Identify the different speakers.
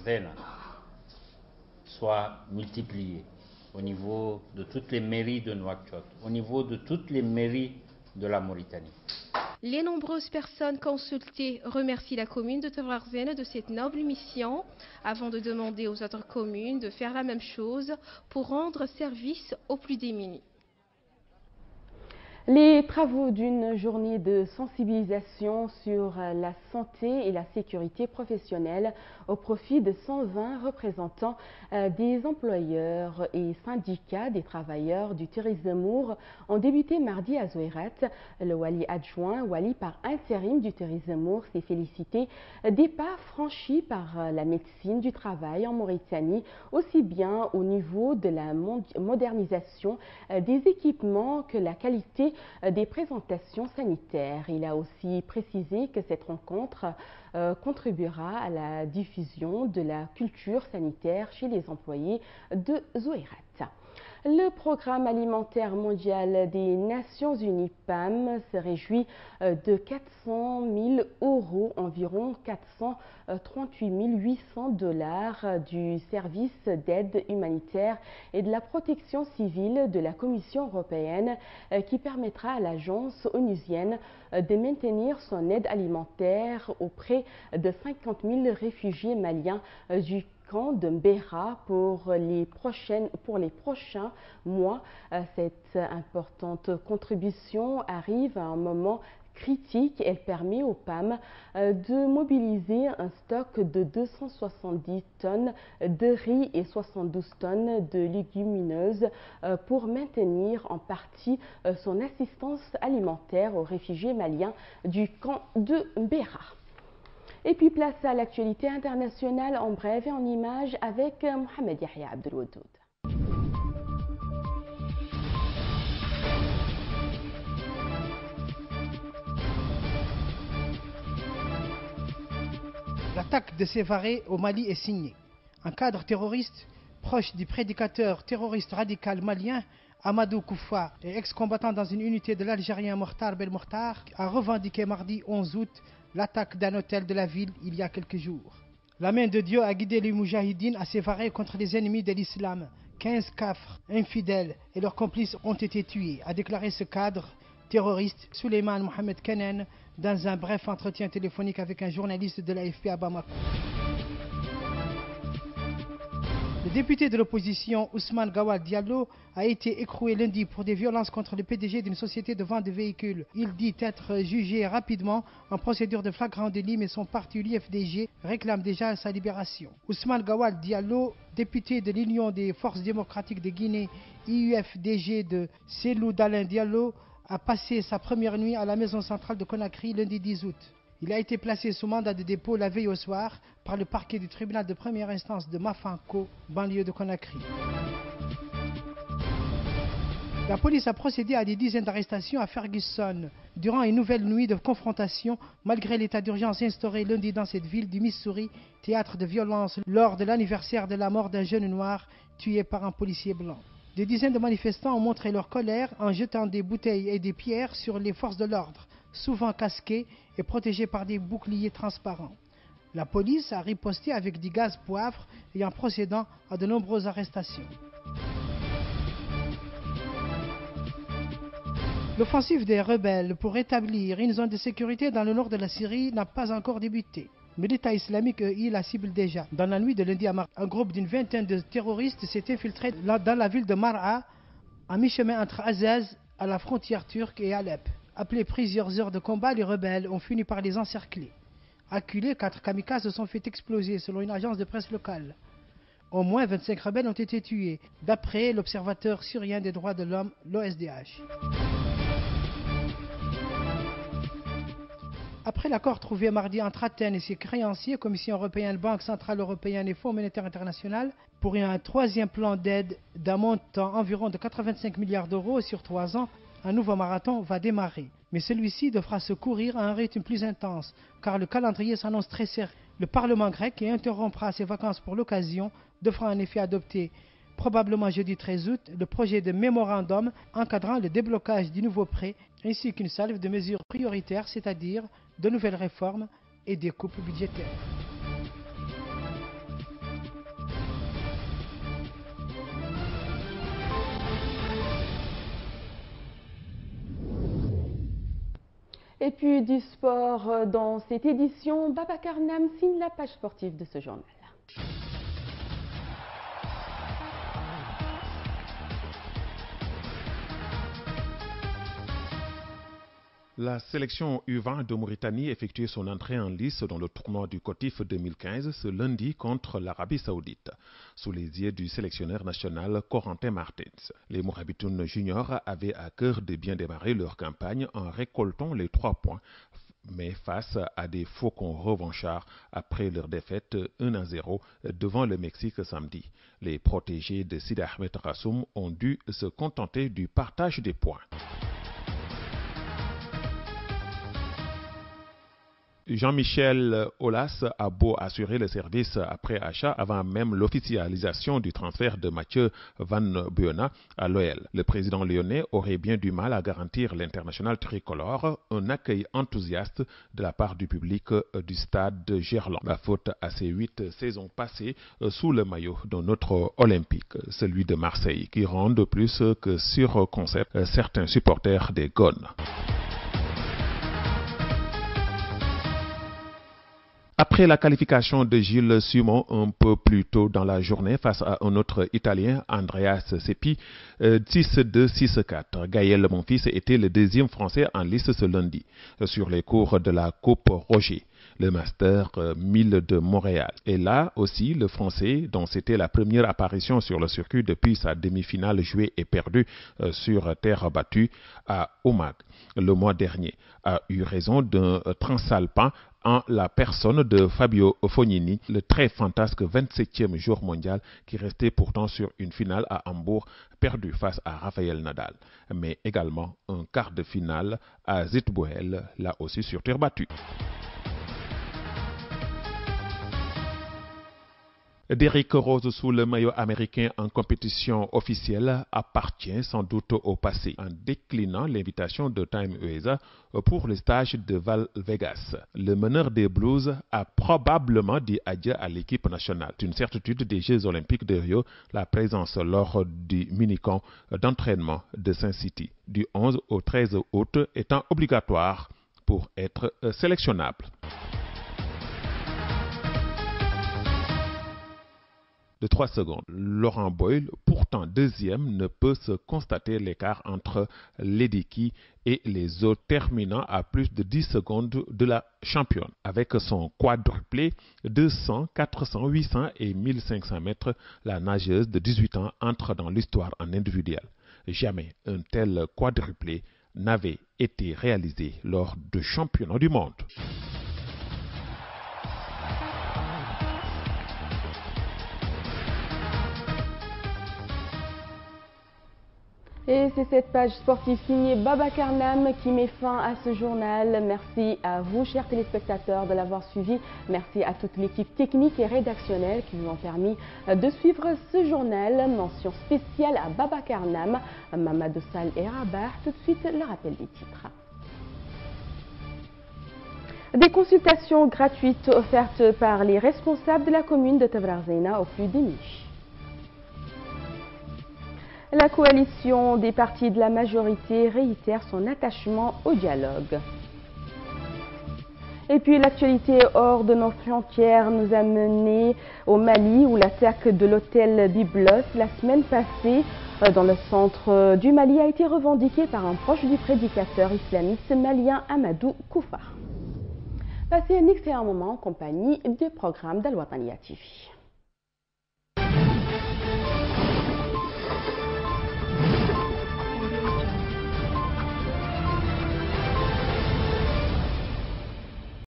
Speaker 1: quarantaine soit multiplié au niveau de toutes les mairies de Nouakchott, au niveau de toutes les mairies de la Mauritanie.
Speaker 2: Les nombreuses personnes consultées remercient la commune de Tavarzene de cette noble mission avant de demander aux autres communes de faire la même chose pour rendre service aux plus démunis.
Speaker 3: Les travaux d'une journée de sensibilisation sur la santé et la sécurité professionnelle au profit de 120 représentants des employeurs et syndicats des travailleurs du Terrisse Zemmour ont débuté mardi à Zouérat. Le wali adjoint, wali par intérim du Terrisse Zemmour, s'est félicité des pas franchis par la médecine du travail en Mauritanie, aussi bien au niveau de la modernisation des équipements que la qualité des présentations sanitaires. Il a aussi précisé que cette rencontre contribuera à la diffusion de la culture sanitaire chez les employés de Zouérat. Le programme alimentaire mondial des Nations Unies PAM se réjouit de 400 000 €, environ 438 800 $ du service d'aide humanitaire et de la protection civile de la Commission européenne qui permettra à l'agence onusienne de maintenir son aide alimentaire auprès de 50 000 réfugiés maliens du camp de Mbera pour les prochains mois. Cette importante contribution arrive à un moment critique. Elle permet au PAM de mobiliser un stock de 270 tonnes de riz et 72 tonnes de légumineuses pour maintenir en partie son assistance alimentaire aux réfugiés maliens du camp de Mbera. Et puis place à l'actualité internationale en bref et en images avec Mohamed Yahya Abdelwadoud.
Speaker 4: L'attaque de Sévaré au Mali est signée. Un cadre terroriste proche du prédicateur terroriste radical malien Amadou Koufa et ex-combattant dans une unité de l'Algérien Mokhtar Belmokhtar a revendiqué mardi 11 août l'attaque d'un hôtel de la ville il y a quelques jours. La main de Dieu a guidé les Moujahidines à Sévaré contre les ennemis de l'islam. 15 cafres infidèles et leurs complices ont été tués, a déclaré ce cadre terroriste Souleymane Mohamed Kenen dans un bref entretien téléphonique avec un journaliste de l'AFP à Bamako. Le député de l'opposition Ousmane Gawal Diallo a été écroué lundi pour des violences contre le PDG d'une société de vente de véhicules. Il dit être jugé rapidement en procédure de flagrant délit, mais son parti l'UFDG réclame déjà sa libération. Ousmane Gawal Diallo, député de l'Union des forces démocratiques de Guinée, IUFDG de Cellou Dalein Diallo, a passé sa première nuit à la maison centrale de Conakry lundi 10 août. Il a été placé sous mandat de dépôt la veille au soir par le parquet du tribunal de première instance de Mafanko, banlieue de Conakry. La police a procédé à des dizaines d'arrestations à Ferguson durant une nouvelle nuit de confrontation malgré l'état d'urgence instauré lundi dans cette ville du Missouri, théâtre de violence lors de l'anniversaire de la mort d'un jeune noir tué par un policier blanc. Des dizaines de manifestants ont montré leur colère en jetant des bouteilles et des pierres sur les forces de l'ordre, souvent casqués et protégés par des boucliers transparents. La police a riposté avec du gaz poivre et en procédant à de nombreuses arrestations. L'offensive des rebelles pour établir une zone de sécurité dans le nord de la Syrie n'a pas encore débuté. Mais l'État islamique, il la cible déjà. Dans la nuit de lundi à mardi, un groupe d'une vingtaine de terroristes s'est infiltré dans la ville de Mar'a, à mi-chemin entre Azaz, à la frontière turque, et Alep. Après plusieurs heures de combat, les rebelles ont fini par les encercler. Acculés, 4 kamikazes se sont fait exploser selon une agence de presse locale. Au moins 25 rebelles ont été tués, d'après l'Observateur syrien des droits de l'homme, l'OSDH. Après l'accord trouvé mardi entre Athènes et ses créanciers, Commission européenne, Banque centrale européenne et Fonds monétaire international, pour un troisième plan d'aide d'un montant environ de 85 milliards d'euros sur 3 ans, un nouveau marathon va démarrer. Mais celui-ci devra se courir à un rythme plus intense, car le calendrier s'annonce très serré. Le Parlement grec, qui interrompra ses vacances pour l'occasion, devra en effet adopter, probablement jeudi 13 août, le projet de mémorandum encadrant le déblocage du nouveau prêt, ainsi qu'une salve de mesures prioritaires, c'est-à-dire de nouvelles réformes et des coupes budgétaires.
Speaker 3: Et puis du sport dans cette édition, Babacar Nam signe la page sportive de ce journal.
Speaker 5: La sélection U20 de Mauritanie effectuait son entrée en lice dans le tournoi du Cotif 2015 ce lundi contre l'Arabie Saoudite, sous les yeux du sélectionneur national Corentin Martins. Les Mourabitoun juniors avaient à cœur de bien démarrer leur campagne en récoltant les 3 points, mais face à des faucons revanchards après leur défaite 1-0 devant le Mexique samedi. Les protégés de Sidi Ahmed Rassoum ont dû se contenter du partage des points. Jean-Michel Aulas a beau assurer le service après achat avant même l'officialisation du transfert de Mathieu Van Buena à l'OL. Le président lyonnais aurait bien du mal à garantir l'international tricolore un accueil enthousiaste de la part du public du stade de Gerland. La faute à ses 8 saisons passées sous le maillot d'un autre olympique, celui de Marseille, qui rend de plus que sur concept certains supporters des Gones. Après la qualification de Gilles Simon un peu plus tôt dans la journée face à un autre Italien, Andreas Seppi, 6-2, 6-4. Gaël Monfils était le deuxième Français en lice ce lundi sur les cours de la Coupe Roger, le Master 1000 de Montréal. Et là aussi, le Français, dont c'était la première apparition sur le circuit depuis sa demi-finale jouée et perdue sur terre battue à Omagh le mois dernier, a eu raison d'un transalpin en la personne de Fabio Fognini, le très fantasque 27e jour mondial qui restait pourtant sur une finale à Hambourg perdue face à Rafael Nadal, mais également un quart de finale à Zitboel, là aussi sur terre battue. Derrick Rose sous le maillot américain en compétition officielle appartient sans doute au passé, en déclinant l'invitation de Time USA pour le stage de Val Vegas. Le meneur des Blues a probablement dit adieu à l'équipe nationale. C'est une certitude des Jeux olympiques de Rio, la présence lors du mini-camp d'entraînement de Saint-City du 11 au 13 août étant obligatoire pour être sélectionnable. De 3 secondes. Laurent Boyle, pourtant deuxième, ne peut se constater l'écart entre Ledecky et les autres, terminant à plus de 10 secondes de la championne. Avec son quadruplé 200, 400, 800 et 1500 mètres, la nageuse de 18 ans entre dans l'histoire en individuel. Jamais un tel quadruplé n'avait été réalisé lors de championnats du monde.
Speaker 3: Et c'est cette page sportive signée Babacar Nam qui met fin à ce journal. Merci à vous, chers téléspectateurs, de l'avoir suivi. Merci à toute l'équipe technique et rédactionnelle qui nous ont permis de suivre ce journal. Mention spéciale à Babacar Nam, Mamadou Sall et Rabat. Tout de suite, le rappel des titres. Des consultations gratuites offertes par les responsables de la commune de Tavrarzena aux plus démunis. La coalition des partis de la majorité réitère son attachement au dialogue. Et puis l'actualité hors de nos frontières nous a mené au Mali où l'attaque de l'hôtel Byblos la semaine passée dans le centre du Mali a été revendiquée par un proche du prédicateur islamiste malien Amadou Koufa. Passez un excellent moment en compagnie du programme d'Al Wataniya TV.